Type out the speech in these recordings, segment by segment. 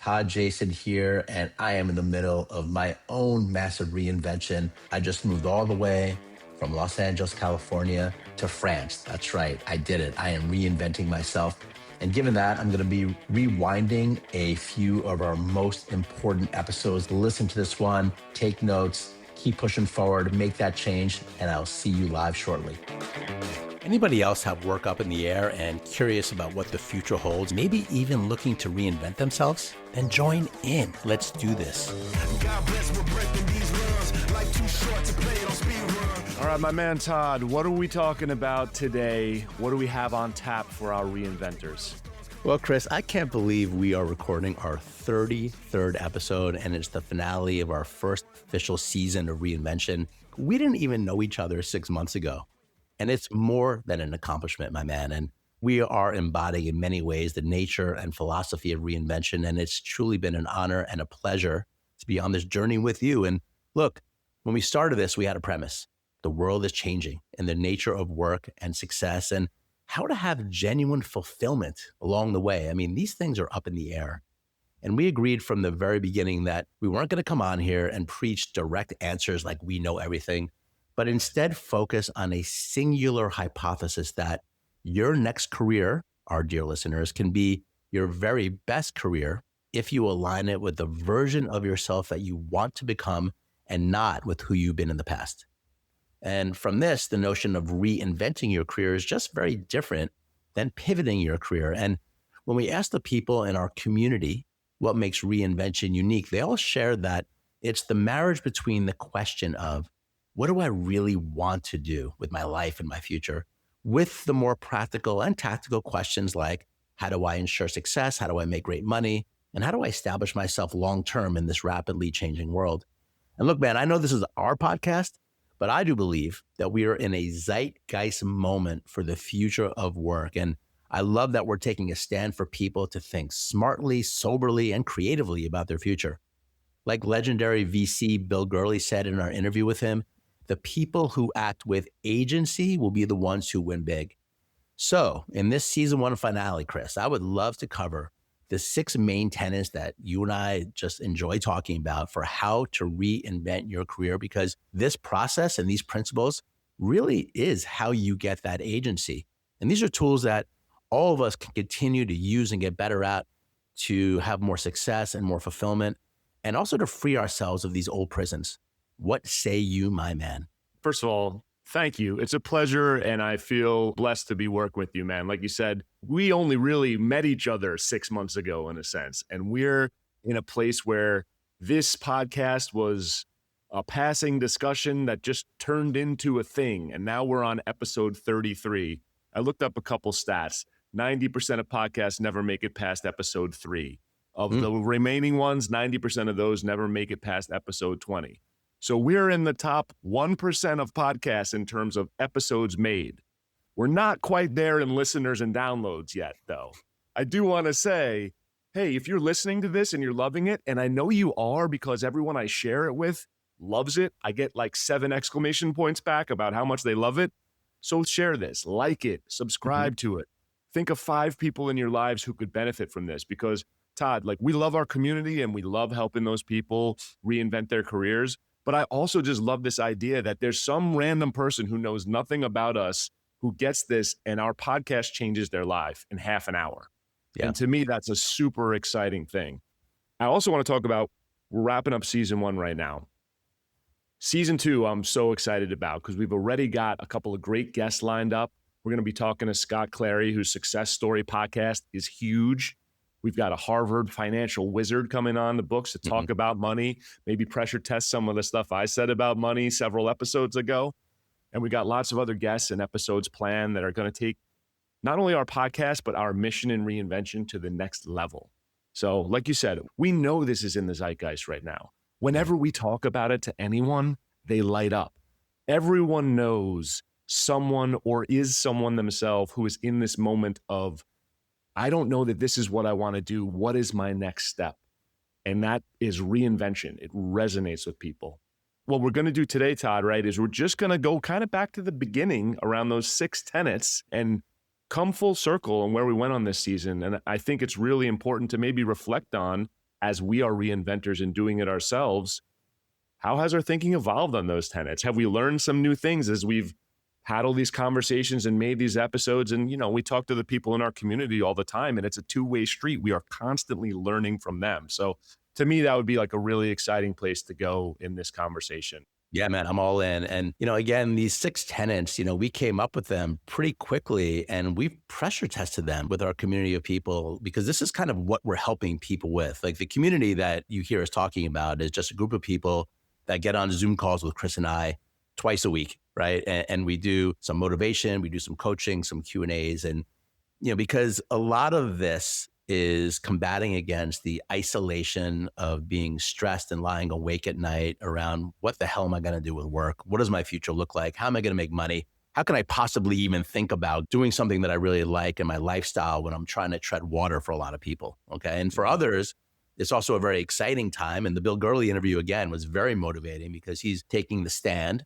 Todd Jason here, and I am in the middle of my own massive reinvention. I just moved all the way from Los Angeles, California to France. That's right, I did it. I am reinventing myself. And given that, I'm going to be rewinding a few of our most important episodes. Listen to this one, take notes, keep pushing forward, make that change, and I'll see you live shortly. Anybody else have work up in the air and curious about what the future holds, maybe even looking to reinvent themselves? Then join in. Let's do this. All right, my man Todd, what are we talking about today? What do we have on tap for our reinventors? Well, Chris, I can't believe we are recording our 33rd episode, and it's the finale of our first official season of Reinvention. We didn't even know each other 6 months ago. And it's more than an accomplishment, my man. And we are embodying in many ways the nature and philosophy of reinvention. And it's truly been an honor and a pleasure to be on this journey with you. And look, when we started this, we had a premise. The world is changing and the nature of work and success and how to have genuine fulfillment along the way. I mean, these things are up in the air. And we agreed from the very beginning that we weren't going to come on here and preach direct answers like we know everything, but instead focus on a singular hypothesis that your next career, our dear listeners, can be your very best career if you align it with the version of yourself that you want to become and not with who you've been in the past. And from this, the notion of reinventing your career is just very different than pivoting your career. And when we ask the people in our community what makes reinvention unique, they all share that it's the marriage between the question of, what do I really want to do with my life and my future, with the more practical and tactical questions like, how do I ensure success? How do I make great money? And how do I establish myself long-term in this rapidly changing world? And look, man, I know this is our podcast, but I do believe that we are in a zeitgeist moment for the future of work. And I love that we're taking a stand for people to think smartly, soberly, and creatively about their future. Like legendary VC Bill Gurley said in our interview with him, the people who act with agency will be the ones who win big. So in this season 1 finale, Chris, I would love to cover the 6 main tenets that you and I just enjoy talking about for how to reinvent your career, because this process and these principles really is how you get that agency. And these are tools that all of us can continue to use and get better at to have more success and more fulfillment, and also to free ourselves of these old prisons. What say you, my man? First of all, thank you. It's a pleasure, and I feel blessed to be working with you, man. Like you said, we only really met each other 6 months ago, in a sense, and we're in a place where this podcast was a passing discussion that just turned into a thing, and now we're on episode 33. I looked up a couple stats. 90% of podcasts never make it past episode 3. Of the remaining ones, 90% of those never make it past episode 20. So we're in the top 1% of podcasts in terms of episodes made. We're not quite there in listeners and downloads yet, though. I do want to say, hey, if you're listening to this and you're loving it, and I know you are because everyone I share it with loves it, I get like 7 exclamation points back about how much they love it. So share this, like it, subscribe to it. Think of 5 people in your lives who could benefit from this, because Todd, like, we love our community and we love helping those people reinvent their careers. But I also just love this idea that there's some random person who knows nothing about us who gets this, and our podcast changes their life in half an hour. Yeah. And to me, that's a super exciting thing. I also want to talk about, we're wrapping up season 1 right now. Season 2, I'm so excited about because we've already got a couple of great guests lined up. We're going to be talking to Scott Clary, whose Success Story podcast is huge. We've got a Harvard financial wizard coming on the books to talk about money, maybe pressure test some of the stuff I said about money several episodes ago. And we got lots of other guests and episodes planned that are going to take not only our podcast, but our mission and reinvention to the next level. So like you said, we know this is in the zeitgeist right now. Whenever we talk about it to anyone, they light up. Everyone knows someone or is someone themselves who is in this moment of, I don't know that this is what I want to do. What is my next step? And that is reinvention. It resonates with people. What we're going to do today, Todd, right, is we're just going to go kind of back to the beginning around those 6 tenets and come full circle on where we went on this season. And I think it's really important to maybe reflect on as we are reinventors and doing it ourselves, how has our thinking evolved on those tenets? Have we learned some new things as we've had all these conversations and made these episodes? And, we talk to the people in our community all the time, and it's a two-way street. We are constantly learning from them. So to me, that would be like a really exciting place to go in this conversation. Yeah, man, I'm all in. And, again, these 6 tenets, we came up with them pretty quickly, and we've pressure tested them with our community of people, because this is kind of what we're helping people with. Like, the community that you hear us talking about is just a group of people that get on Zoom calls with Chris and I twice a week, right? And we do some motivation, we do some coaching, some Q&As. And, because a lot of this is combating against the isolation of being stressed and lying awake at night around, what the hell am I going to do with work? What does my future look like? How am I going to make money? How can I possibly even think about doing something that I really like in my lifestyle when I'm trying to tread water for a lot of people? Okay. And for others, it's also a very exciting time. And the Bill Gurley interview, again, was very motivating, because he's taking the stand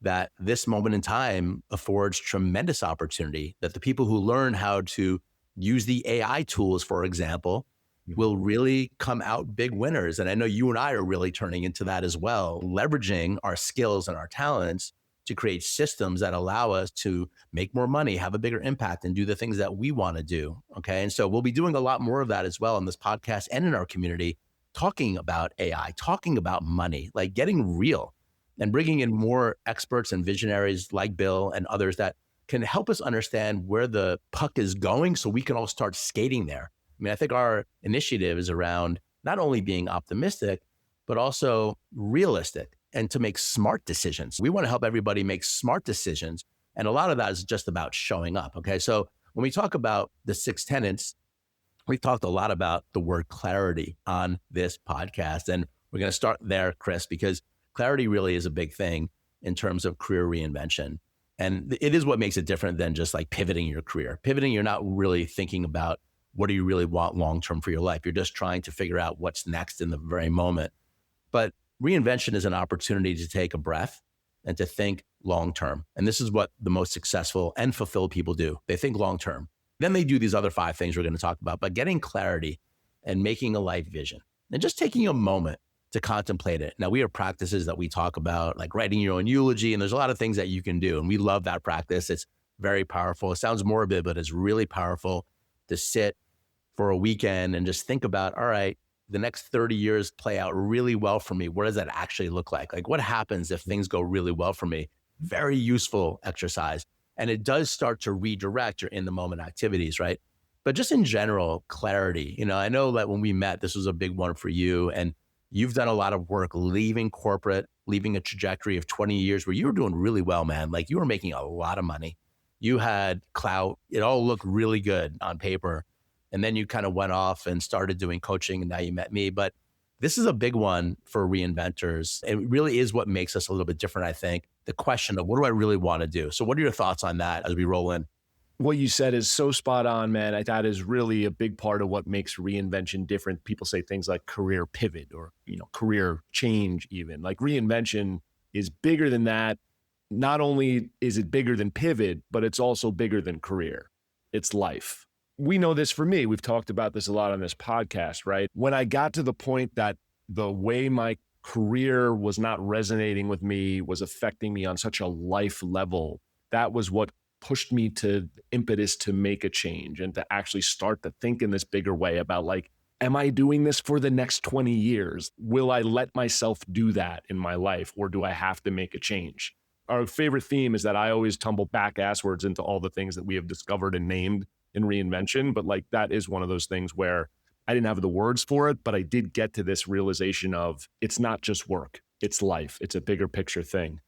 that this moment in time affords tremendous opportunity, that the people who learn how to use the AI tools, for example, will really come out big winners. And I know you and I are really turning into that as well, leveraging our skills and our talents to create systems that allow us to make more money, have a bigger impact, and do the things that we want to do. Okay. And so we'll be doing a lot more of that as well in this podcast and in our community, talking about AI, talking about money, like getting real, and bringing in more experts and visionaries like Bill and others that can help us understand where the puck is going, so we can all start skating there. I mean, I think our initiative is around not only being optimistic, but also realistic, and to make smart decisions. We want to help everybody make smart decisions. And a lot of that is just about showing up. Okay. So when we talk about the 6 tenets, we've talked a lot about the word clarity on this podcast. And we're going to start there, Chris, because clarity really is a big thing in terms of career reinvention. And it is what makes it different than just like pivoting your career. Pivoting, you're not really thinking about what do you really want long-term for your life. You're just trying to figure out what's next in the very moment. But reinvention is an opportunity to take a breath and to think long-term. And this is what the most successful and fulfilled people do. They think long-term. Then they do these other 5 things we're going to talk about, but getting clarity and making a life vision and just taking a moment to contemplate it. Now, we have practices that we talk about, like writing your own eulogy, and there's a lot of things that you can do. And we love that practice. It's very powerful. It sounds morbid, but it's really powerful to sit for a weekend and just think about, all right, the next 30 years play out really well for me. What does that actually look like? Like, what happens if things go really well for me? Very useful exercise. And it does start to redirect your in the moment activities, right? But just in general, clarity. I know that when we met, this was a big one for you. And you've done a lot of work leaving corporate, leaving a trajectory of 20 years where you were doing really well, man. Like, you were making a lot of money. You had clout. It all looked really good on paper. And then you kind of went off and started doing coaching, and now you met me. But this is a big one for reinventors. It really is what makes us a little bit different, I think. The question of, what do I really want to do? So what are your thoughts on that as we roll in? What you said is so spot on, man. That is really a big part of what makes reinvention different. People say things like career pivot or, career change even. Like, reinvention is bigger than that. Not only is it bigger than pivot, but it's also bigger than career. It's life. We know this for me. We've talked about this a lot on this podcast, right? When I got to the point that the way my career was not resonating with me, was affecting me on such a life level, that was what pushed me to impetus to make a change and to actually start to think in this bigger way about, like, am I doing this for the next 20 years? Will I let myself do that in my life, or do I have to make a change? Our favorite theme is that I always tumble back asswards into all the things that we have discovered and named in reinvention. But like, that is one of those things where I didn't have the words for it, but I did get to this realization of, it's not just work, it's life. It's a bigger picture thing.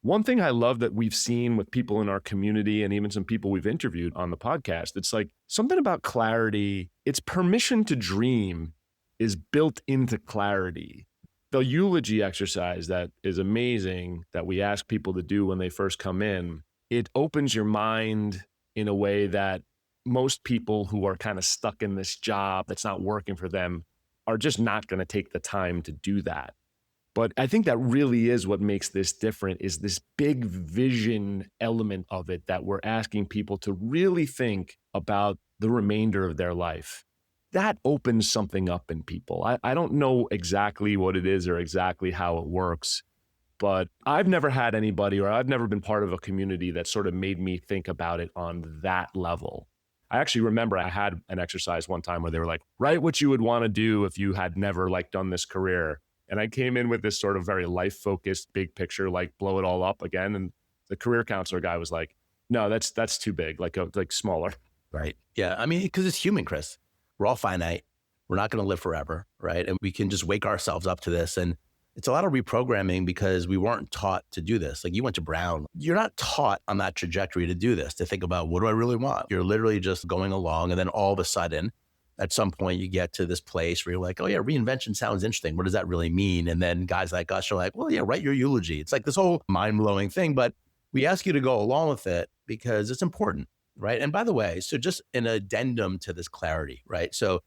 One thing I love that we've seen with people in our community and even some people we've interviewed on the podcast, it's like something about clarity. It's permission to dream is built into clarity. The eulogy exercise that is amazing that we ask people to do when they first come in, it opens your mind in a way that most people who are kind of stuck in this job that's not working for them are just not going to take the time to do that. But I think that really is what makes this different, is this big vision element of it that we're asking people to really think about the remainder of their life. that opens something up in people. I don't know exactly what it is or exactly how it works, but I've never had anybody, or I've never been part of a community that sort of made me think about it on that level. I actually remember I had an exercise one time where they were like, write what you would want to do if you had never like done this career. And I came in with this sort of very life focused, big picture, like blow it all up again. And the career counselor guy was like, no, that's too big, like smaller. Right. Yeah. I mean, because it's human, Chris. We're all finite. We're not going to live forever. Right. And we can just wake ourselves up to this. And it's a lot of reprogramming because we weren't taught to do this. Like you went to Brown. You're not taught on that trajectory to do this, to think about what do I really want? You're literally just going along. And then all of a sudden, at some point, you get to this place where you're like, oh, yeah, reinvention sounds interesting. What does that really mean? And then guys like us are like, well, yeah, write your eulogy. It's like this whole mind blowing thing. But we ask you to go along with it because it's important. Right. And by the way, so just an addendum to this clarity. Right. So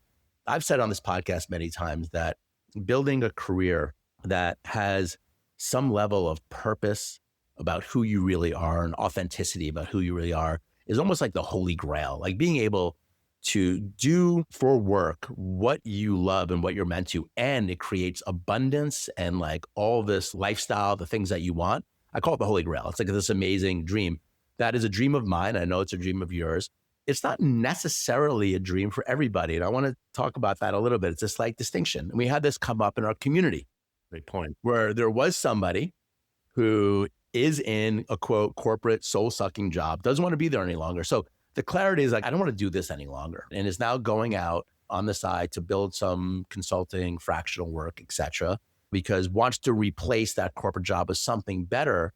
I've said on this podcast many times that building a career that has some level of purpose about who you really are and authenticity about who you really are is almost like the holy grail, like being able to do for work what you love and what you're meant to. And it creates abundance and like all this lifestyle, the things that you want. I call it the holy grail. It's like this amazing dream. That is a dream of mine. I know it's a dream of yours. It's not necessarily a dream for everybody. And I want to talk about that a little bit. It's a slight distinction. And we had this come up in our community. Great point. Where there was somebody who is in a quote corporate soul sucking job, doesn't want to be there any longer. So the clarity is like, I don't want to do this any longer. And is now going out on the side to build some consulting, fractional work, et cetera, because wants to replace that corporate job with something better.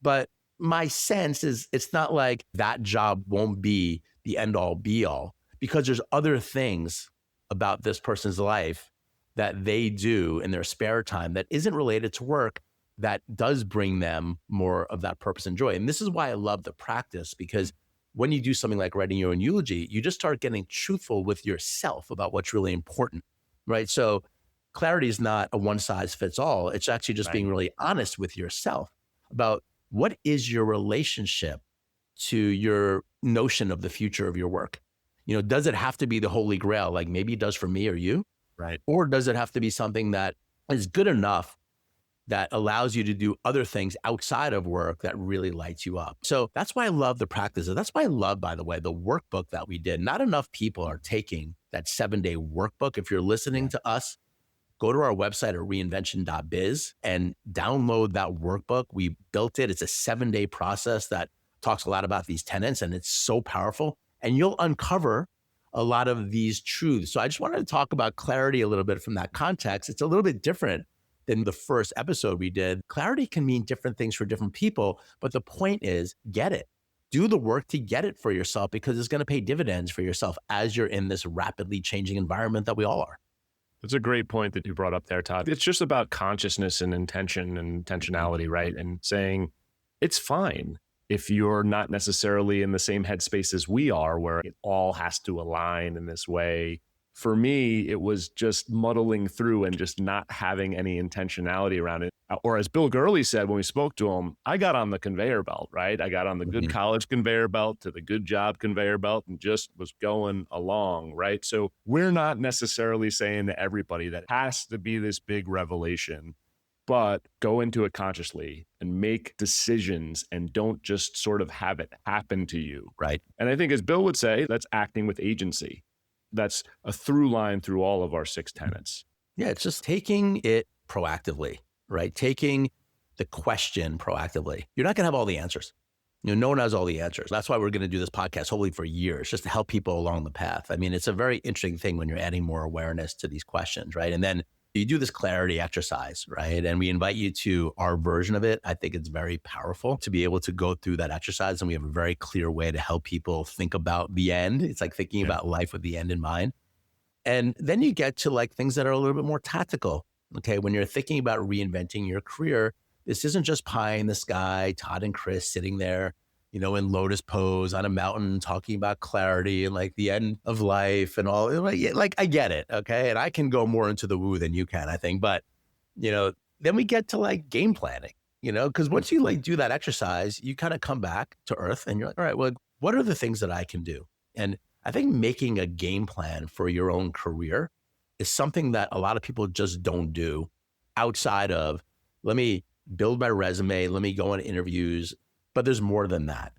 But my sense is it's not like that job won't be the end all be all, because there's other things about this person's life that they do in their spare time that isn't related to work that does bring them more of that purpose and joy. And this is why I love the practice, because when you do something like writing your own eulogy, you just start getting truthful with yourself about what's really important, right? So clarity is not a one size fits all. It's actually just being really honest with yourself about what is your relationship to your notion of the future of your work. You know, does it have to be the holy grail, like maybe it does for me or you? Right. Or does it have to be something that is good enough that allows you to do other things outside of work that really lights you up? So that's why I love the practices. That's why I love, by the way, the workbook that we did. Not enough people are taking that 7-day workbook. If you're listening to us, go to our website at reinvention.biz and download that workbook. We built it. It's a 7-day process that talks a lot about these tenets, and it's so powerful. And you'll uncover a lot of these truths. So I just wanted to talk about clarity a little bit from that context. It's a little bit different than the first episode we did. Clarity can mean different things for different people, but the point is get it. Do the work to get it for yourself, because it's going to pay dividends for yourself as you're in this rapidly changing environment that we all are. That's a great point that you brought up there, Todd. It's just about consciousness and intention and intentionality, right? And saying it's fine if you're not necessarily in the same headspace as we are, where it all has to align in this way. For me, it was just muddling through and just not having any intentionality around it. Or as Bill Gurley said when we spoke to him, I got on the conveyor belt, right? I got on the good college conveyor belt to the good job conveyor belt and just was going along, right? So we're not necessarily saying to everybody that it has to be this big revelation, but go into it consciously and make decisions and don't just sort of have it happen to you. Right. And I think, as Bill would say, that's acting with agency. That's a through line through all of our 6 tenets. Yeah, it's just taking it proactively, right? Taking the question proactively. You're not going to have all the answers. You know, no one has all the answers. That's why we're going to do this podcast, hopefully for years, just to help people along the path. I mean, it's a very interesting thing when you're adding more awareness to these questions, right? And then you do this clarity exercise, right? And we invite you to our version of it. I think it's very powerful to be able to go through that exercise. And we have a very clear way to help people think about the end. It's like thinking about life with the end in mind. And then you get to like things that are a little bit more tactical. Okay. When you're thinking about reinventing your career, this isn't just pie in the sky, Todd and Chris sitting there, you know, in lotus pose on a mountain, talking about clarity and like the end of life and all. Like, I get it. Okay. And I can go more into the woo than you can, I think. But, you know, then we get to like game planning, you know, because once you like do that exercise, you kind of come back to earth and you're like, all right, well, what are the things that I can do? And I think making a game plan for your own career is something that a lot of people just don't do outside of, let me build my resume, let me go on interviews, but there's more than that.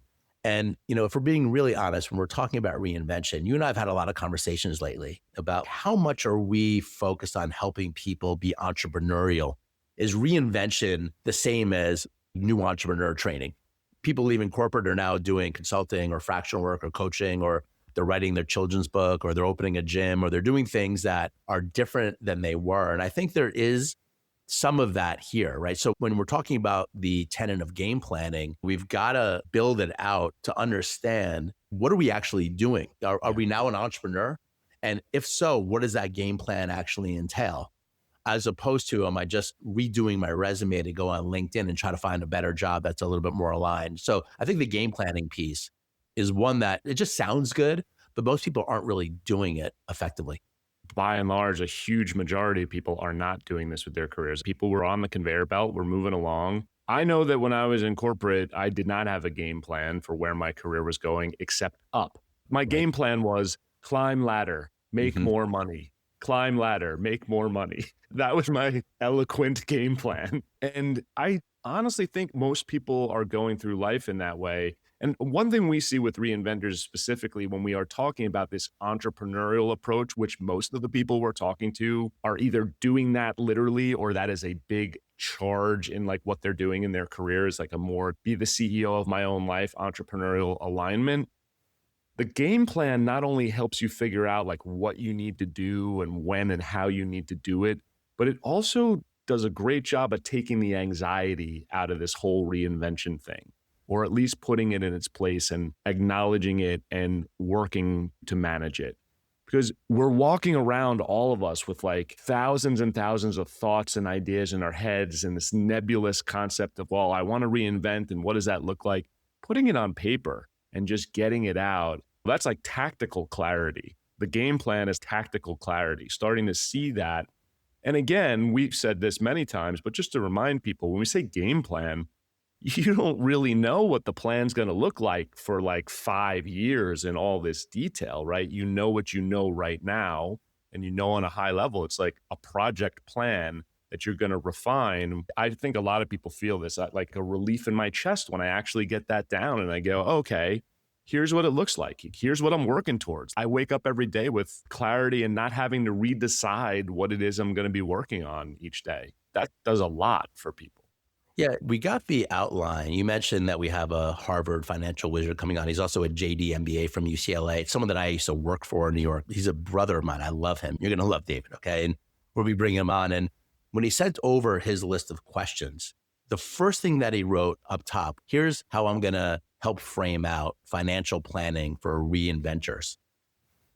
And, if we're being really honest, when we're talking about reinvention, you and I have had a lot of conversations lately about how much are we focused on helping people be entrepreneurial? Is reinvention the same as new entrepreneur training? People leaving corporate are now doing consulting or fractional work or coaching, or they're writing their children's book, or they're opening a gym, or they're doing things that are different than they were. And I think there is some of that here, right? So when we're talking about the tenet of game planning, we've got to build it out to understand, what are we actually doing? Are we now an entrepreneur? And if so, what does that game plan actually entail? As opposed to, am I just redoing my resume to go on LinkedIn and try to find a better job that's a little bit more aligned? So I think the game planning piece is one that it just sounds good, but most people aren't really doing it effectively. By and large, a huge majority of people are not doing this with their careers. People were on the conveyor belt, were moving along. I know that when I was in corporate, I did not have a game plan for where my career was going except up. My game plan was climb ladder, make more money. Climb ladder, make more money. That was my eloquent game plan. And I honestly think most people are going through life in that way. And one thing we see with reinventors specifically when we are talking about this entrepreneurial approach, which most of the people we're talking to are either doing that literally, or that is a big charge in like what they're doing in their careers, like a more be the CEO of my own life, entrepreneurial alignment. The game plan not only helps you figure out like what you need to do and when and how you need to do it, but it also does a great job of taking the anxiety out of this whole reinvention thing, or at least putting it in its place and acknowledging it and working to manage it. Because we're walking around, all of us, with like thousands and thousands of thoughts and ideas in our heads and this nebulous concept of, well, I want to reinvent and what does that look like? Putting it on paper and just getting it out, that's like tactical clarity. The game plan is tactical clarity, starting to see that. And again, we've said this many times, but just to remind people, when we say game plan, you don't really know what the plan's going to look like for like 5 years in all this detail, right? You know what you know right now, and you know on a high level, it's like a project plan that you're going to refine. I think a lot of people feel this, like a relief in my chest when I actually get that down and I go, okay, here's what it looks like. Here's what I'm working towards. I wake up every day with clarity and not having to redecide what it is I'm going to be working on each day. That does a lot for people. Yeah, we got the outline. You mentioned that we have a Harvard financial wizard coming on. He's also a JD MBA from UCLA, someone that I used to work for in New York. He's a brother of mine. I love him. You're going to love David, okay? And we'll be bringing him on. And when he sent over his list of questions, the first thing that he wrote up top, here's how I'm going to help frame out financial planning for reinventors.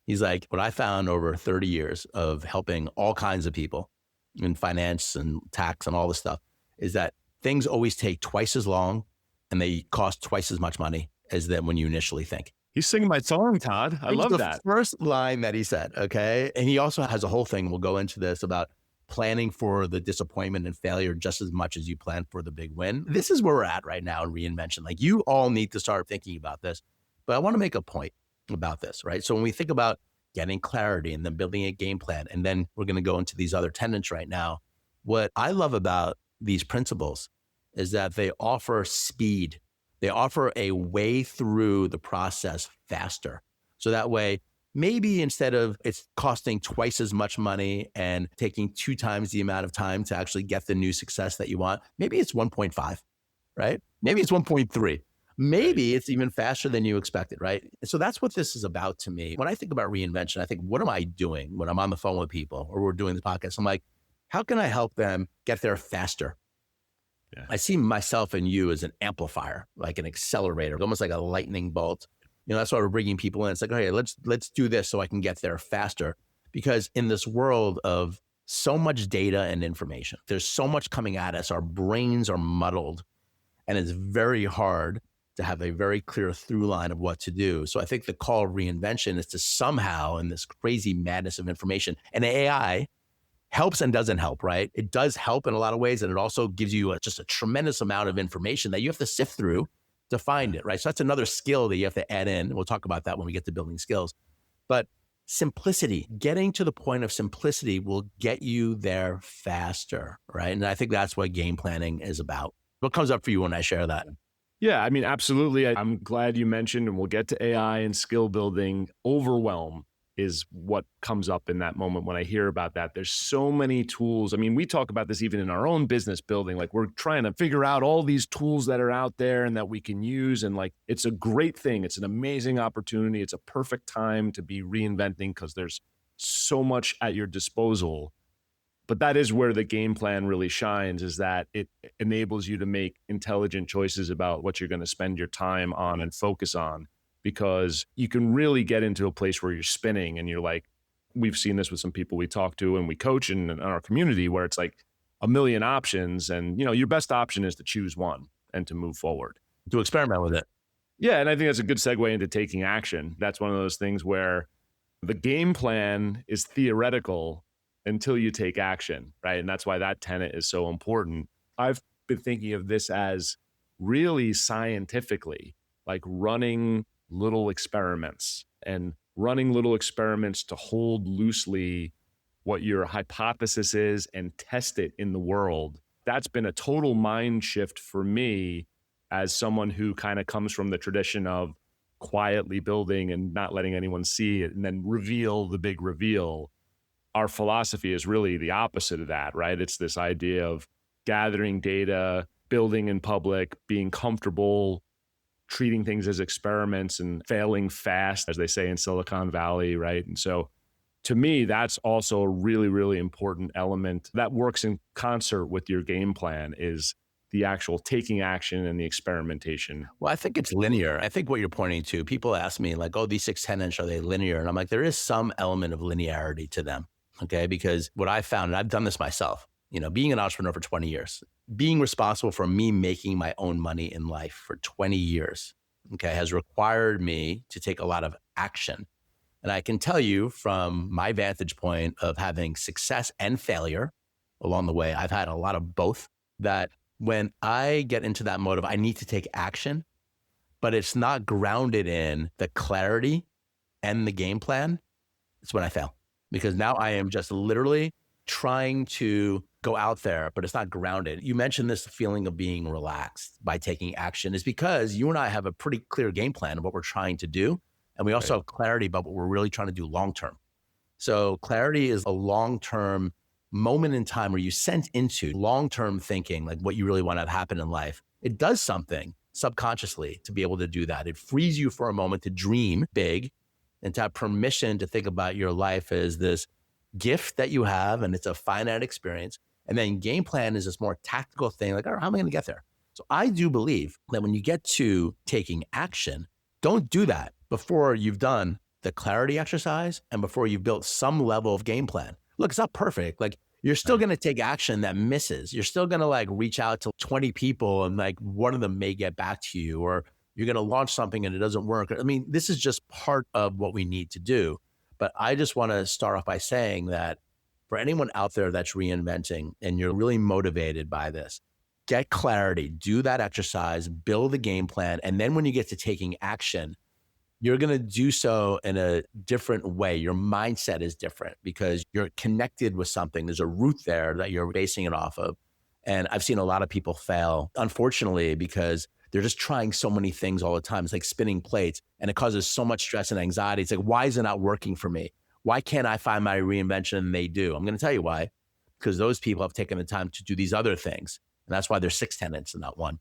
He's like, what I found over 30 years of helping all kinds of people in finance and tax and all this stuff is that things always take twice as long and they cost twice as much money as them when you initially think. He's singing my song, Todd. I love that. First line that he said, okay? And he also has a whole thing, we'll go into this, about planning for the disappointment and failure just as much as you plan for the big win. This is where we're at right now in reinvention. Like, you all need to start thinking about this. But I want to make a point about this, right? So when we think about getting clarity and then building a game plan, and then we're going to go into these other tenets right now, what I love about these principles is that they offer speed. They offer a way through the process faster. So that way, maybe instead of it's costing twice as much money and taking 2 times the amount of time to actually get the new success that you want, maybe it's 1.5, right? Maybe it's 1.3. Maybe it's even faster than you expected, right? And so that's what this is about to me. When I think about reinvention, I think, what am I doing when I'm on the phone with people or we're doing the podcast? I'm like, how can I help them get there faster? Yeah. I see myself and you as an amplifier, like an accelerator, almost like a lightning bolt. You know, that's why we're bringing people in. It's like, okay, let's do this so I can get there faster. Because in this world of so much data and information, there's so much coming at us. Our brains are muddled, and it's very hard to have a very clear through line of what to do. So I think the call of reinvention is to somehow, in this crazy madness of information, and AI helps and doesn't help, right? It does help in a lot of ways, and it also gives you just a tremendous amount of information that you have to sift through to find it, right? So that's another skill that you have to add in. We'll talk about that when we get to building skills. But simplicity, getting to the point of simplicity will get you there faster, right? And I think that's what game planning is about. What comes up for you when I share that? Yeah, I mean, absolutely. I'm glad you mentioned, and we'll get to AI and skill building. Overwhelm is what comes up in that moment when I hear about that. There's so many tools. I mean, we talk about this even in our own business building. Like, we're trying to figure out all these tools that are out there and that we can use. And like, it's a great thing. It's an amazing opportunity. It's a perfect time to be reinventing because there's so much at your disposal. But that is where the game plan really shines, is that it enables you to make intelligent choices about what you're going to spend your time on and focus on, because you can really get into a place where you're spinning and you're like, we've seen this with some people we talk to and we coach in our community, where it's like a million options. And, you know, your best option is to choose one and to move forward. To experiment with it. Yeah. And I think that's a good segue into taking action. That's one of those things where the game plan is theoretical until you take action, right? And that's why that tenet is so important. I've been thinking of this as really scientifically, like running little experiments to hold loosely what your hypothesis is and test it in the world. That's been a total mind shift for me as someone who kind of comes from the tradition of quietly building and not letting anyone see it and then reveal the big reveal. Our philosophy is really the opposite of that, right? It's this idea of gathering data, building in public, being comfortable, treating things as experiments and failing fast, as they say in Silicon Valley, right? And so to me, that's also a really, really important element that works in concert with your game plan, is the actual taking action and the experimentation. Well, I think it's linear. I think what you're pointing to, people ask me like, oh, these 6 tenets, are they linear? And I'm like, there is some element of linearity to them. Okay. Because what I found, and I've done this myself, you know, being an entrepreneur for 20 years, being responsible for me making my own money in life for 20 years, okay, has required me to take a lot of action. And I can tell you from my vantage point of having success and failure along the way, I've had a lot of both, that when I get into that mode of I need to take action, but it's not grounded in the clarity and the game plan, it's when I fail. Because now I am just literally trying to go out there, but it's not grounded. You mentioned this feeling of being relaxed by taking action is because you and I have a pretty clear game plan of what we're trying to do. And we also have clarity about what we're really trying to do long-term. So clarity is a long-term moment in time where you sent into long-term thinking, like what you really want to have happen in life. It does something subconsciously to be able to do that. It frees you for a moment to dream big and to have permission to think about your life as this gift that you have, and it's a finite experience. And then game plan is this more tactical thing, like, all right, how am I going to get there? So I do believe that when you get to taking action, don't do that before you've done the clarity exercise and before you've built some level of game plan. Look, it's not perfect. Like, you're still going to take action that misses. You're still going to like reach out to 20 people and like one of them may get back to you, or you're going to launch something and it doesn't work. I mean, this is just part of what we need to do. But I just want to start off by saying that for anyone out there that's reinventing and you're really motivated by this, get clarity, do that exercise, build a game plan. And then when you get to taking action, you're going to do so in a different way. Your mindset is different because you're connected with something. There's a root there that you're basing it off of. And I've seen a lot of people fail, unfortunately, because they're just trying so many things all the time. It's like spinning plates, and it causes so much stress and anxiety. It's like, why is it not working for me? Why can't I find my reinvention? And they do. I'm going to tell you why. Because those people have taken the time to do these other things. And that's why there's 6 tenets and not 1.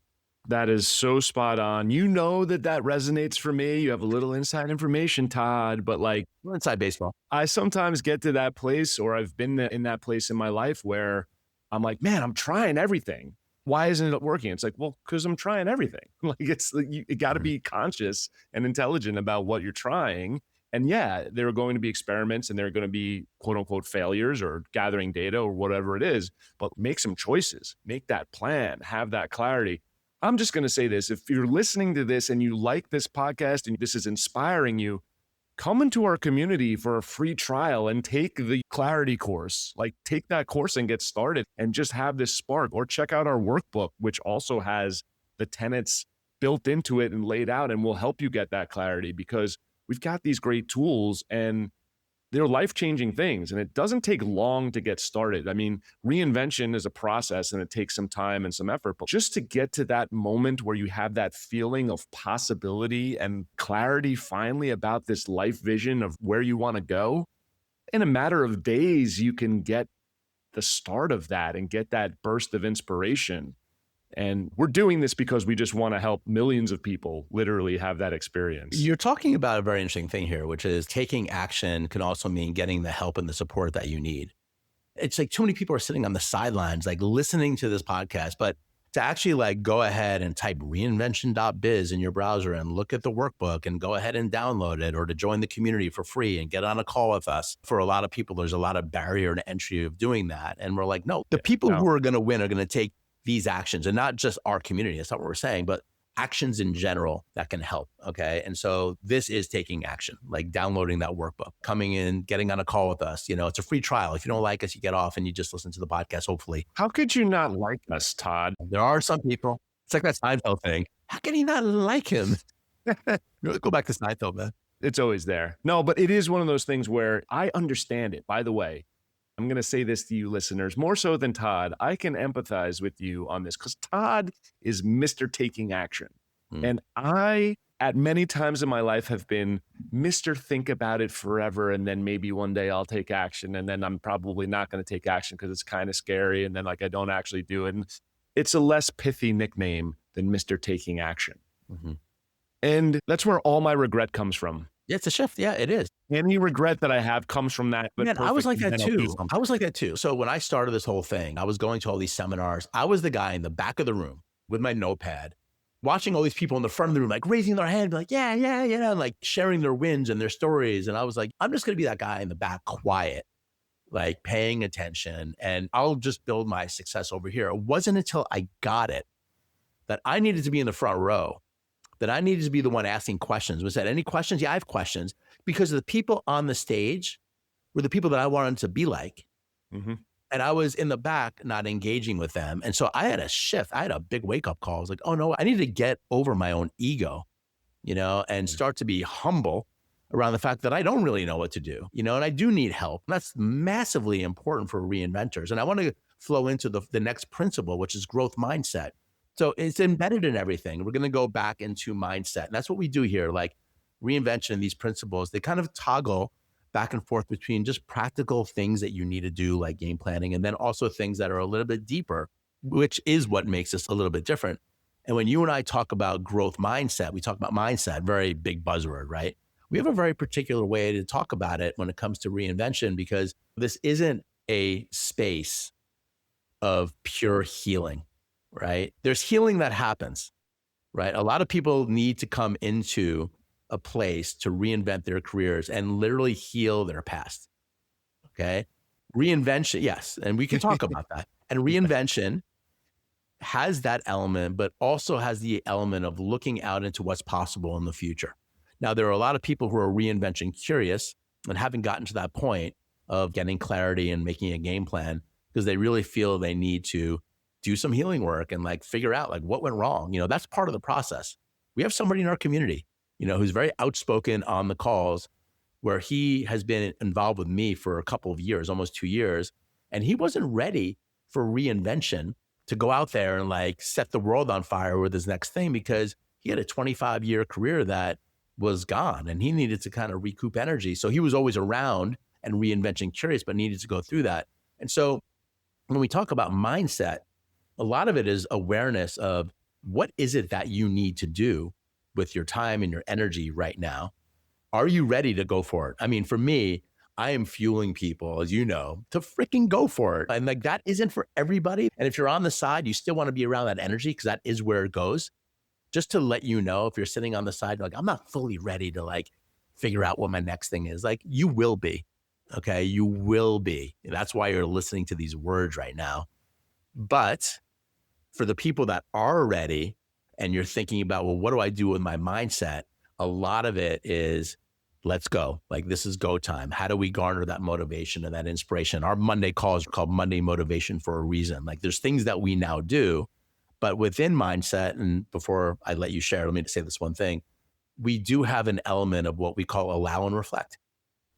That is so spot on. You know that resonates for me. You have a little inside information, Todd, but like, We're inside baseball. I sometimes get to that place, or I've been in that place in my life where I'm like, man, I'm trying everything. Why isn't it working? It's like, well, because I'm trying everything. Like, it's like, you got to be conscious and intelligent about what you're trying. And yeah, there are going to be experiments and there are going to be quote unquote failures or gathering data or whatever it is, but make some choices, make that plan, have that clarity. I'm just going to say this. If you're listening to this and you like this podcast and this is inspiring you, come into our community for a free trial and take the clarity course. Like, take that course and get started and just have this spark, or check out our workbook, which also has the tenets built into it and laid out and will help you get that clarity, because we've got these great tools and they're life-changing things, and it doesn't take long to get started. I mean, reinvention is a process and it takes some time and some effort, but just to get to that moment where you have that feeling of possibility and clarity finally about this life vision of where you want to go, in a matter of days, you can get the start of that and get that burst of inspiration. And we're doing this because we just want to help millions of people literally have that experience. You're talking about a very interesting thing here, which is taking action can also mean getting the help and the support that you need. It's like too many people are sitting on the sidelines, like listening to this podcast, but to actually like go ahead and type reinvention.biz in your browser and look at the workbook and go ahead and download it, or to join the community for free and get on a call with us. For a lot of people, there's a lot of barrier to entry of doing that. And we're like, no, the people who are going to win are going to take these actions, and not just our community. That's not what we're saying, but actions in general that can help. Okay. And so this is taking action, like downloading that workbook, coming in, getting on a call with us. You know, it's a free trial. If you don't like us, you get off and you just listen to the podcast, hopefully. How could you not like us, Todd? There are some people. It's like that Seinfeld thing. How can you not like him? Go back to Seinfeld, man. It's always there. No, but it is one of those things where I understand it. By the way, I'm going to say this to you listeners, more so than Todd. I can empathize with you on this because Todd is Mr. Taking Action. And I, at many times in my life, have been Mr. Think about it forever. And then maybe one day I'll take action. And then I'm probably not going to take action because it's kind of scary. And then like I don't actually do it. And it's a less pithy nickname than Mr. Taking Action. And that's where all my regret comes from. Yeah, it's a shift. Yeah, it is. Any regret that I have comes from that. Man, I was like that too. So when I started this whole thing, I was going to all these seminars. I was the guy in the back of the room with my notepad, watching all these people in the front of the room, like raising their hand, like, yeah, and like sharing their wins and their stories. And I was like, I'm just going to be that guy in the back, quiet, like paying attention, and I'll just build my success over here. It wasn't until I got it that I needed to be in the front row, that I needed to be the one asking questions. Was that any questions? Yeah, I have questions, because the people on the stage were the people that I wanted to be like. And I was in the back, not engaging with them. And so I had a shift. I had a big wake up call. I was like, oh no, I need to get over my own ego, you know, and start to be humble around the fact that I don't really know what to do, you know, and I do need help. And that's massively important for reinventors. And I want to flow into the next principle, which is growth mindset. So it's embedded in everything. We're going to go back into mindset. And that's what we do here. Like reinvention and these principles, they kind of toggle back and forth between just practical things that you need to do, like game planning, and then also things that are a little bit deeper, which is what makes us a little bit different. And when you and I talk about growth mindset, we talk about mindset, very big buzzword, right? We have a very particular way to talk about it when it comes to reinvention, because this isn't a space of pure healing, right? There's healing that happens, right? A lot of people need to come into a place to reinvent their careers and literally heal their past. Okay. Reinvention. Yes. And we can talk about that. And reinvention has that element, but also has the element of looking out into what's possible in the future. Now, there are a lot of people who are reinvention curious and haven't gotten to that point of getting clarity and making a game plan, because they really feel they need to do some healing work and like figure out like what went wrong. You know, that's part of the process. We have somebody in our community, you know, who's very outspoken on the calls, where he has been involved with me for a couple of years, almost 2 years. And he wasn't ready for reinvention to go out there and like set the world on fire with his next thing, because he had a 25-year career that was gone and he needed to kind of recoup energy. So he was always around and reinvention curious, but needed to go through that. And so when we talk about mindset, a lot of it is awareness of what is it that you need to do with your time and your energy right now. Are you ready to go for it? I mean, for me, I am fueling people, as you know, to freaking go for it. And like, that isn't for everybody. And if you're on the side, you still want to be around that energy, because that is where it goes. Just to let you know, if you're sitting on the side, like, I'm not fully ready to like figure out what my next thing is. Like, you will be, okay? You will be. And that's why you're listening to these words right now. But for the people that are ready and you're thinking about, well, what do I do with my mindset? A lot of it is, let's go. Like, this is go time. How do we garner that motivation and that inspiration? Our Monday calls are called Monday Motivation for a reason. Like, there's things that we now do, but within mindset, and before I let you share, let me say this one thing. we do have an element of what we call allow and reflect,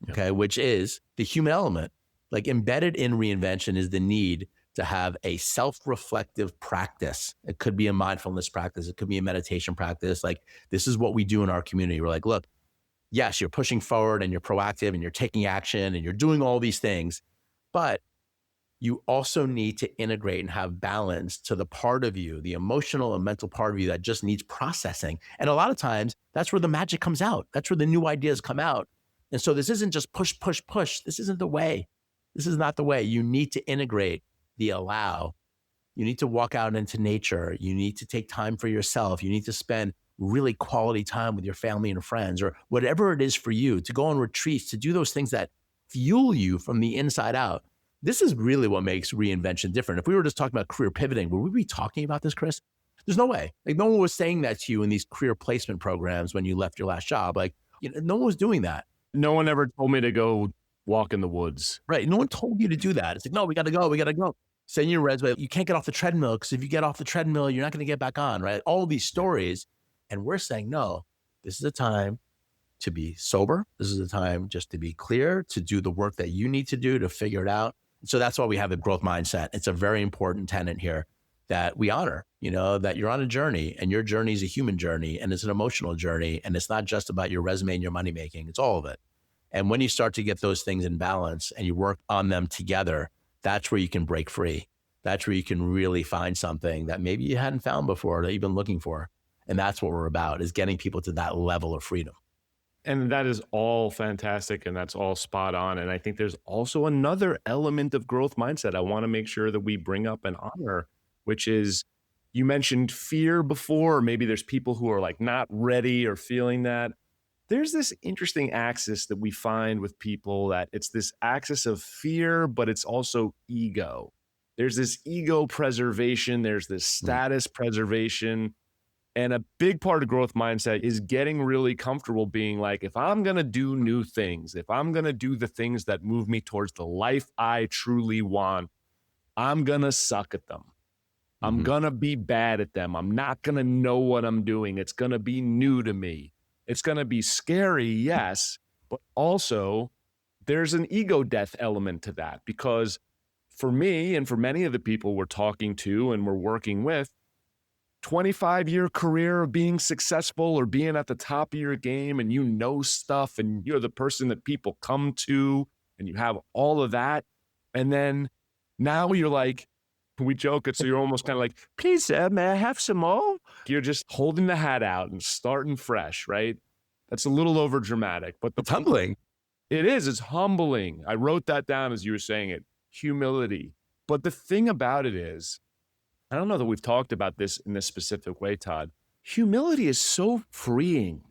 okay, which is the human element. Like embedded in reinvention is the need to have a self-reflective practice. It could be a mindfulness practice. It could be a meditation practice. Like this is what we do in our community. We're like, look, yes, you're pushing forward and you're proactive and you're taking action and you're doing all these things, but you also need to integrate and have balance to the part of you, the emotional and mental part of you that just needs processing. And a lot of times that's where the magic comes out. That's where the new ideas come out. And so this isn't just push, push, push. This isn't the way. This is not the way. You need to integrate the allow. You need to walk out into nature. You need to take time for yourself. You need to spend really quality time with your family and friends, or whatever it is for you, to go on retreats, to do those things that fuel you from the inside out. This is really what makes reinvention different. If we were just talking about career pivoting, would we be talking about this, Chris? There's no way. Like no one was saying that to you in these career placement programs when you left your last job. Like, no one was doing that. No one ever told me to go walk in the woods. Right. No one told you to do that. It's like, no, we got to go. We got to go. Send your resume. You can't get off the treadmill because if you get off the treadmill, you're not going to get back on, right? All these stories. And we're saying, no, this is a time to be sober. This is a time just to be clear, to do the work that you need to do to figure it out. So that's why we have a growth mindset. It's a very important tenet here that we honor, that you're on a journey, and your journey is a human journey, and it's an emotional journey. And it's not just about your resume and your money making. It's all of it. And when you start to get those things in balance and you work on them together, that's where you can break free. That's where you can really find something that maybe you hadn't found before that you've been looking for. And that's what we're about, is getting people to that level of freedom. And that is all fantastic. And that's all spot on. And I think there's also another element of growth mindset I want to make sure that we bring up and honor, which is, you mentioned fear before, or maybe there's people who are like not ready or feeling that. There's this interesting axis that we find with people, that it's this axis of fear, but it's also ego. There's this ego preservation. There's this status preservation. And a big part of growth mindset is getting really comfortable being like, if I'm going to do new things, if I'm going to do the things that move me towards the life I truly want, I'm going to suck at them. I'm going to be bad at them. I'm not going to know what I'm doing. It's going to be new to me. It's going to be scary, yes, but also there's an ego death element to that, because for me and for many of the people we're talking to and we're working with, 25-year career of being successful or being at the top of your game, and stuff, and you're the person that people come to, and you have all of that. And then now you're like, we joke it, so you're almost kind of like, please, may I have some more? You're just holding the hat out and starting fresh, right? That's a little over dramatic, but It's humbling. It is. It's humbling. I wrote that down as you were saying it. Humility. But the thing about it is, I don't know that we've talked about this in this specific way, Todd. Humility is so freeing.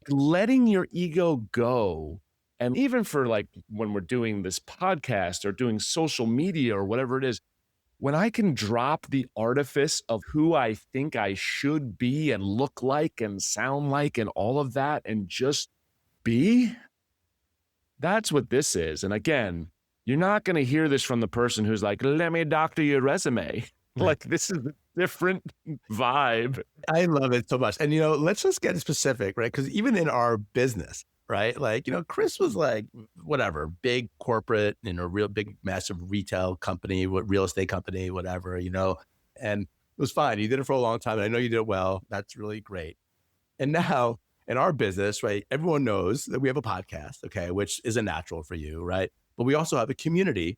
Letting your ego go. And even for like when we're doing this podcast or doing social media or whatever it is, when I can drop the artifice of who I think I should be and look like and sound like and all of that and just be, that's what this is. And again, you're not going to hear this from the person who's like, let me doctor your resume. Like, this is a different vibe. I love it so much. And, let's just get specific, right? Because even in our business, right? Like, Chris was like, whatever, big corporate, real big, massive retail company, real estate company, whatever, and it was fine. You did it for a long time. And I know you did it well. That's really great. And now in our business, right, everyone knows that we have a podcast, okay, which is a natural for you, right? But we also have a community.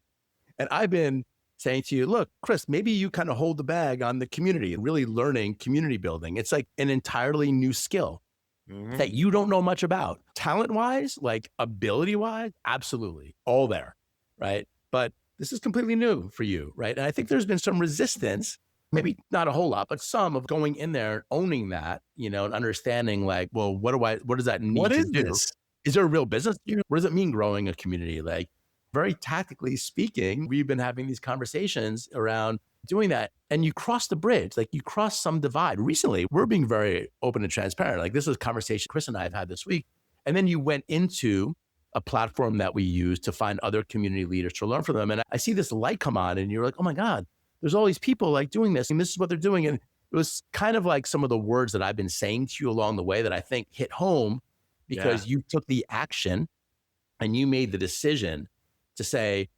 And I've been saying to you, look, Chris, maybe you kind of hold the bag on the community and really learning community building. It's like an entirely new skill that you don't know much about. Talent-wise, like ability-wise, absolutely, all there, right? But this is completely new for you, right? And I think there's been some resistance, maybe not a whole lot, but some, of going in there, owning that, and understanding like, well, what does that need to do? This? Is there a real business? What does it mean growing a community? Like, very tactically speaking, we've been having these conversations around doing that. And you cross the bridge, like you cross some divide. Recently, we're being very open and transparent. Like, this is a conversation Chris and I have had this week. And then you went into a platform that we use to find other community leaders to learn from them. And I see this light come on and you're like, oh my God, there's all these people like doing this and this is what they're doing. And it was kind of like some of the words that I've been saying to you along the way that I think hit home because you took the action and you made the decision to say,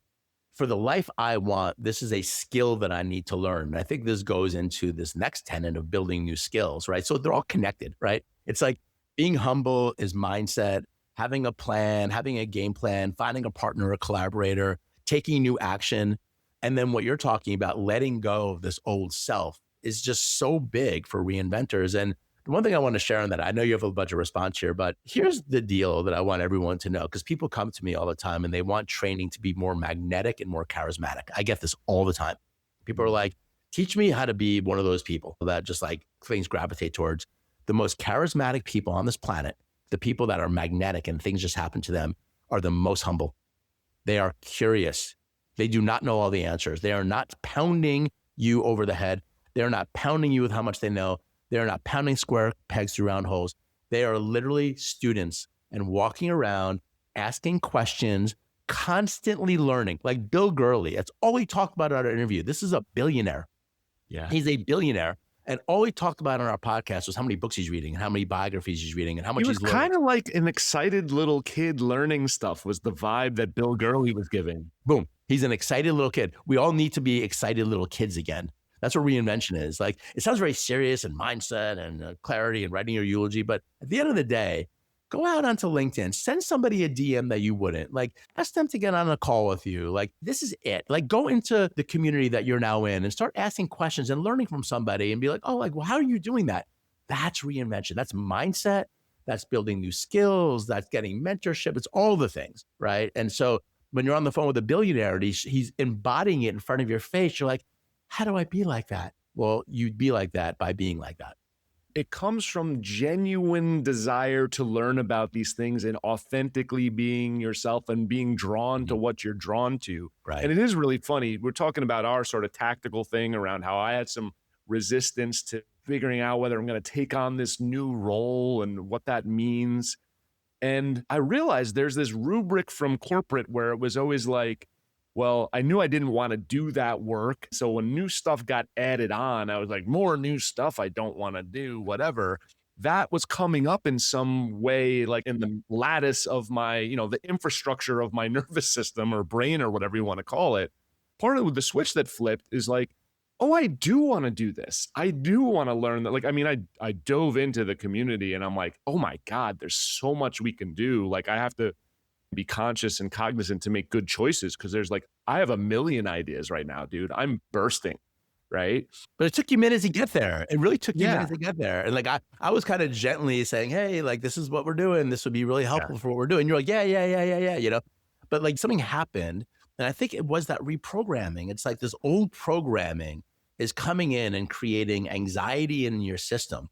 for the life I want, this is a skill that I need to learn. And I think this goes into this next tenet of building new skills, right? So they're all connected, right? It's like being humble is mindset, having a plan, having a game plan, finding a partner, a collaborator, taking new action. And then what you're talking about, letting go of this old self, is just so big for reinventors. And the one thing I want to share on that, I know you have a bunch of response here, but here's the deal that I want everyone to know, because people come to me all the time and they want training to be more magnetic and more charismatic. I get this all the time. People are like, teach me how to be one of those people that just like things gravitate towards. The most charismatic people on this planet, the people that are magnetic and things just happen to them, are the most humble. They are curious. They do not know all the answers. They are not pounding you over the head. They're not pounding you with how much they know. They're not pounding square pegs through round holes. They are literally students and walking around, asking questions, constantly learning. Like Bill Gurley, that's all he talked about at our interview. This is a billionaire. Yeah. He's a billionaire. And all he talked about on our podcast was how many books he's reading and how many biographies he's reading and how much he's learning. Kind of like an excited little kid learning stuff was the vibe that Bill Gurley was giving. Boom. He's an excited little kid. We all need to be excited little kids again. That's what reinvention is. Like, it sounds very serious and mindset and clarity and writing your eulogy. But at the end of the day, go out onto LinkedIn, send somebody a DM that you wouldn't. Like, ask them to get on a call with you. Like, this is it. Like, go into the community that you're now in and start asking questions and learning from somebody and be like, oh, like, well, how are you doing that? That's reinvention. That's mindset. That's building new skills. That's getting mentorship. It's all the things, right? And so when you're on the phone with a billionaire, he's embodying it in front of your face. You're like, how do I be like that? Well, you'd be like that by being like that. It comes from genuine desire to learn about these things and authentically being yourself and being drawn to what you're drawn to. Right. And it is really funny. We're talking about our sort of tactical thing around how I had some resistance to figuring out whether I'm going to take on this new role and what that means. And I realized there's this rubric from corporate where it was always like, well, I knew I didn't want to do that work. So when new stuff got added on, I was like, more new stuff I don't want to do, whatever. That was coming up in some way, like in the lattice of my, the infrastructure of my nervous system or brain or whatever you want to call it. Part of the switch that flipped is like, oh, I do want to do this. I do want to learn that. Like, I mean, I dove into the community and I'm like, oh my God, there's so much we can do. Like, I have to be conscious and cognizant to make good choices because there's like, I have a million ideas right now, dude. I'm bursting, right? But it took you minutes to get there. It really took you minutes to get there. And like, I was kind of gently saying, hey, like, this is what we're doing. This would be really helpful for what we're doing. You're like, yeah. But like something happened. And I think it was that reprogramming. It's like this old programming is coming in and creating anxiety in your system.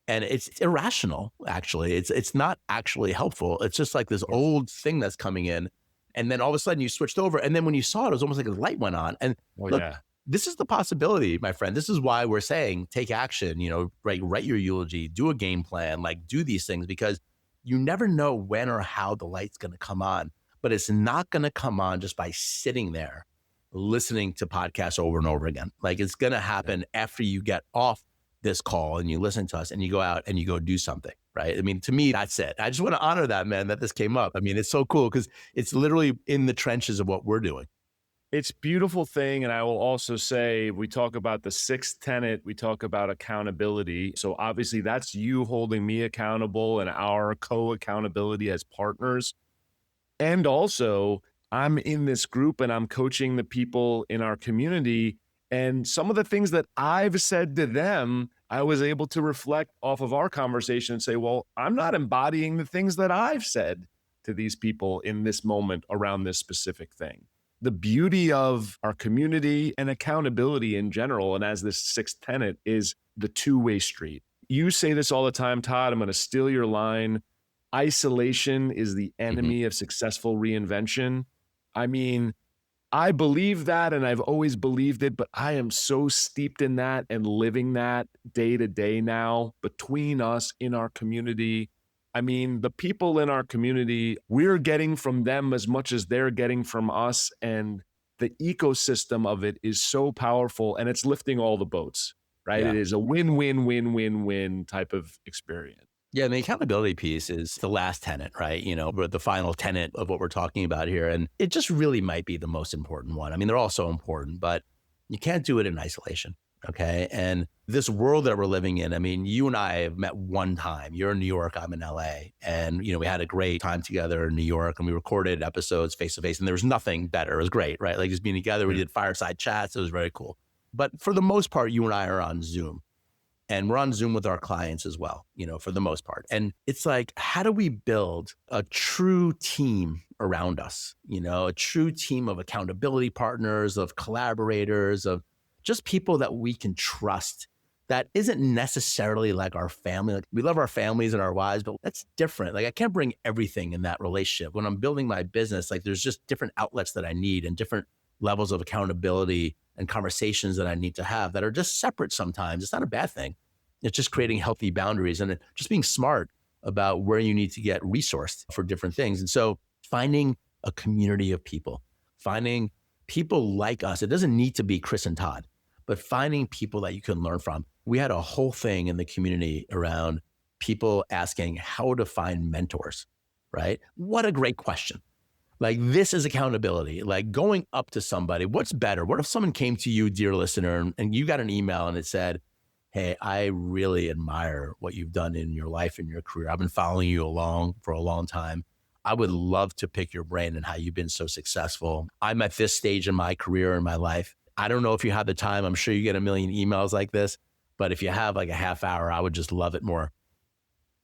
And it's irrational, actually. It's not actually helpful. It's just like this old thing that's coming in. And then all of a sudden you switched over. And then when you saw it, it was almost like a light went on. And look, this is the possibility, my friend. This is why we're saying take action, write your eulogy, do a game plan, like do these things, because you never know when or how the light's going to come on. But it's not going to come on just by sitting there listening to podcasts over and over again. Like, it's going to happen after you get off this call and you listen to us and you go out and you go do something, right? I mean, to me, that's it. I just want to honor that, man, that this came up. I mean, it's so cool because it's literally in the trenches of what we're doing. It's a beautiful thing. And I will also say, we talk about the sixth tenet, we talk about accountability. So obviously that's you holding me accountable and our co-accountability as partners. And also, I'm in this group and I'm coaching the people in our community. And some of the things that I've said to them, I was able to reflect off of our conversation and say, well, I'm not embodying the things that I've said to these people in this moment around this specific thing. The beauty of our community and accountability in general, and as this sixth tenet, is the two-way street. You say this all the time, Todd. I'm going to steal your line. Isolation is the enemy of successful reinvention. I mean, I believe that and I've always believed it, but I am so steeped in that and living that day to day now between us in our community. I mean, the people in our community, we're getting from them as much as they're getting from us. And the ecosystem of it is so powerful and it's lifting all the boats, right? Yeah. It is a win-win-win-win-win type of experience. Yeah, and the accountability piece is the last tenet, right? But the final tenet of what we're talking about here. And it just really might be the most important one. I mean, they're all so important, but you can't do it in isolation. Okay. And this world that we're living in, I mean, you and I have met one time. You're in New York, I'm in LA. And, we had a great time together in New York and we recorded episodes face to face and there was nothing better. It was great, right? Like just being together, we did fireside chats. It was very cool. But for the most part, you and I are on Zoom. And we're on Zoom with our clients as well, for the most part. And it's like, how do we build a true team around us? A true team of accountability partners, of collaborators, of just people that we can trust that isn't necessarily like our family. Like, we love our families and our wives, but that's different. Like I can't bring everything in that relationship. When I'm building my business, like there's just different outlets that I need and different levels of accountability and conversations that I need to have that are just separate sometimes. It's not a bad thing. It's just creating healthy boundaries and just being smart about where you need to get resourced for different things. And so finding a community of people, finding people like us, it doesn't need to be Chris and Todd, but finding people that you can learn from. We had a whole thing in the community around people asking how to find mentors, right? What a great question. Like this is accountability, like going up to somebody. What's better? What if someone came to you, dear listener, and you got an email and it said, hey, I really admire what you've done in your life and your career. I've been following you along for a long time. I would love to pick your brain and how you've been so successful. I'm at this stage in my career and my life. I don't know if you have the time. I'm sure you get a million emails like this, but if you have like a half hour, I would just love it more.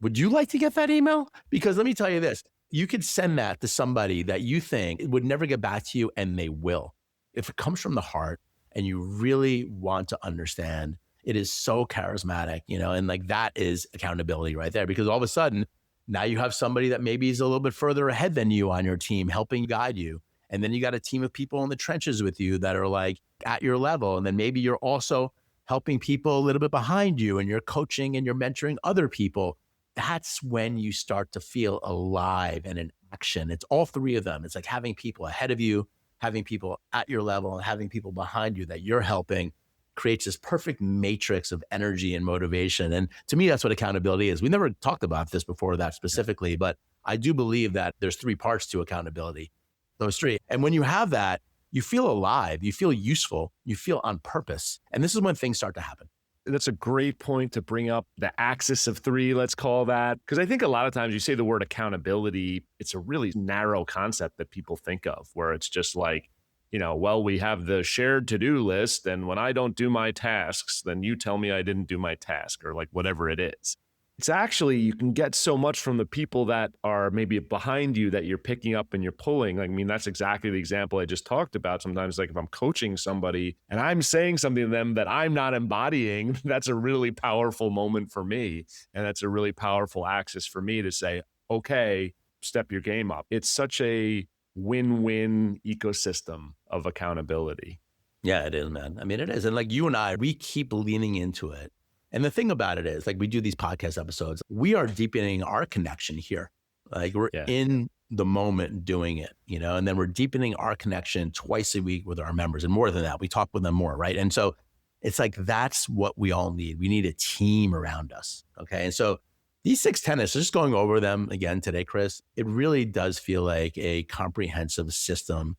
Would you like to get that email? Because let me tell you this, you could send that to somebody that you think would never get back to you, and they will. If it comes from the heart and you really want to understand, it is so charismatic, and like that is accountability right there, because all of a sudden now you have somebody that maybe is a little bit further ahead than you on your team, helping guide you. And then you got a team of people in the trenches with you that are like at your level. And then maybe you're also helping people a little bit behind you and you're coaching and you're mentoring other people. That's when you start to feel alive and in action. It's all three of them. It's like having people ahead of you, having people at your level, and having people behind you that you're helping creates this perfect matrix of energy and motivation. And to me, that's what accountability is. We never talked about this before that specifically, but I do believe that there's three parts to accountability, those three. And when you have that, you feel alive, you feel useful, you feel on purpose. And this is when things start to happen. That's a great point to bring up, the axis of three, let's call that. Because I think a lot of times you say the word accountability, it's a really narrow concept that people think of, where it's just like, well, we have the shared to-do list, and when I don't do my tasks, then you tell me I didn't do my task, or like whatever it is. It's actually, you can get so much from the people that are maybe behind you that you're picking up and you're pulling. I mean, that's exactly the example I just talked about. Sometimes, like if I'm coaching somebody and I'm saying something to them that I'm not embodying, that's a really powerful moment for me. And that's a really powerful axis for me to say, okay, step your game up. It's such a win-win ecosystem of accountability. Yeah, it is, man. I mean, it is. And like you and I, we keep leaning into it. And the thing about it is, like, we do these podcast episodes, we are deepening our connection here. Like we're in the moment doing it, and then we're deepening our connection twice a week with our members. And more than that, we talk with them more, right? And so it's like, that's what we all need. We need a team around us. Okay. And so these 6 tenets, just going over them again today, Chris, it really does feel like a comprehensive system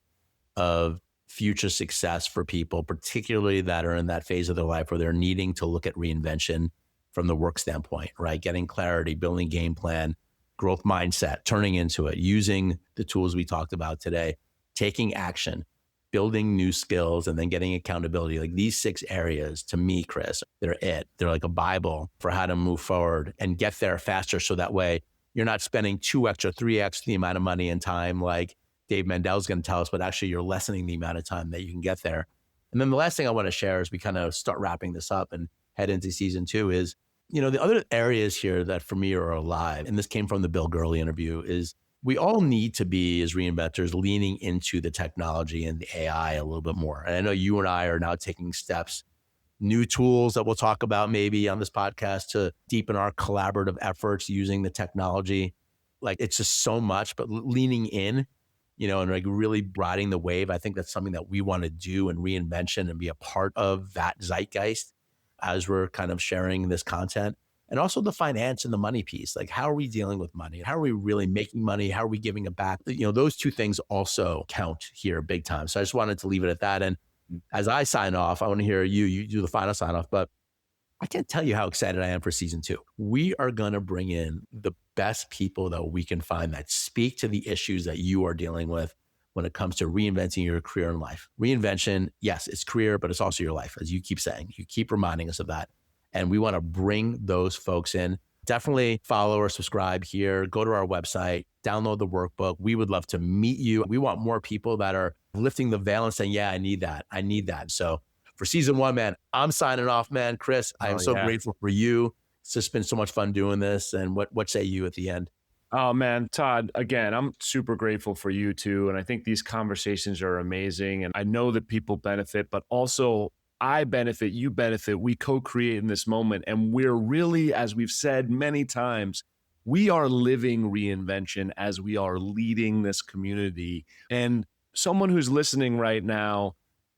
of future success for people, particularly that are in that phase of their life where they're needing to look at reinvention from the work standpoint, right? Getting clarity, building game plan, growth mindset, turning into it, using the tools we talked about today, taking action, building new skills, and then getting accountability. Like these 6 areas, to me, Chris, they're it. They're like a Bible for how to move forward and get there faster. So that way you're not spending 2x or 3x the amount of money and time like Dave Mandel's going to tell us, but actually you're lessening the amount of time that you can get there. And then the last thing I want to share as we kind of start wrapping this up and head into season 2 is, the other areas here that for me are alive, and this came from the Bill Gurley interview, is we all need to be, as reinventors, leaning into the technology and the AI a little bit more. And I know you and I are now taking steps, new tools that we'll talk about maybe on this podcast to deepen our collaborative efforts using the technology. Like it's just so much, but leaning in, and like really riding the wave. I think that's something that we want to do in reinvention and be a part of that zeitgeist. as we're kind of sharing this content. And also the finance and the money piece. Like, how are we dealing with money? How are we really making money? How are we giving it back? Those two things also count here big time. So I just wanted to leave it at that. And as I sign off, I want to hear you do the final sign off, but I can't tell you how excited I am for season 2. We are going to bring in the best people that we can find that speak to the issues that you are dealing with when it comes to reinventing your career and life. Reinvention, yes, it's career, but it's also your life, as you keep saying. You keep reminding us of that. And we want to bring those folks in. Definitely follow or subscribe here. Go to our website, download the workbook. We would love to meet you. We want more people that are lifting the veil and saying, yeah, I need that. I need that. So for season 1, man, I'm signing off, man. Chris, I am so grateful for you. It's just been so much fun doing this. And what say you at the end? Oh, man, Todd, again, I'm super grateful for you too. And I think these conversations are amazing. And I know that people benefit, but also I benefit, you benefit, we co-create in this moment. And we're really, as we've said many times, we are living reinvention as we are leading this community. And someone who's listening right now,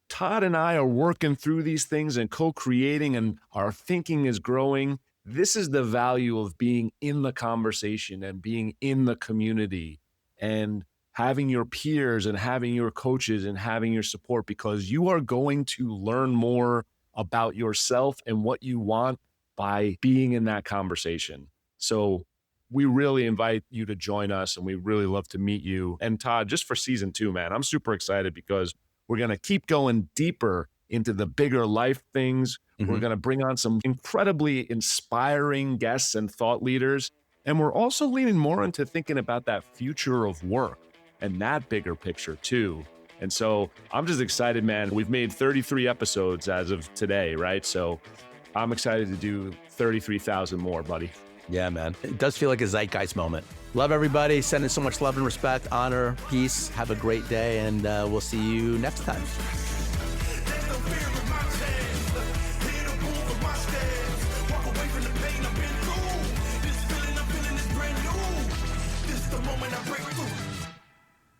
Todd and I are working through these things and co-creating, and our thinking is growing. This is the value of being in the conversation and being in the community and having your peers and having your coaches and having your support, because you are going to learn more about yourself and what you want by being in that conversation. So we really invite you to join us, and we really love to meet you. And Todd, just for season 2, man, I'm super excited because we're going to keep going deeper into the bigger life things. Mm-hmm. We're going to bring on some incredibly inspiring guests and thought leaders. And we're also leaning more into thinking about that future of work and that bigger picture too. And so I'm just excited, man. We've made 33 episodes as of today, right? So I'm excited to do 33,000 more, buddy. Yeah, man. It does feel like a Zeitgeist moment. Love everybody. Sending so much love and respect, honor, peace. Have a great day, and we'll see you next time.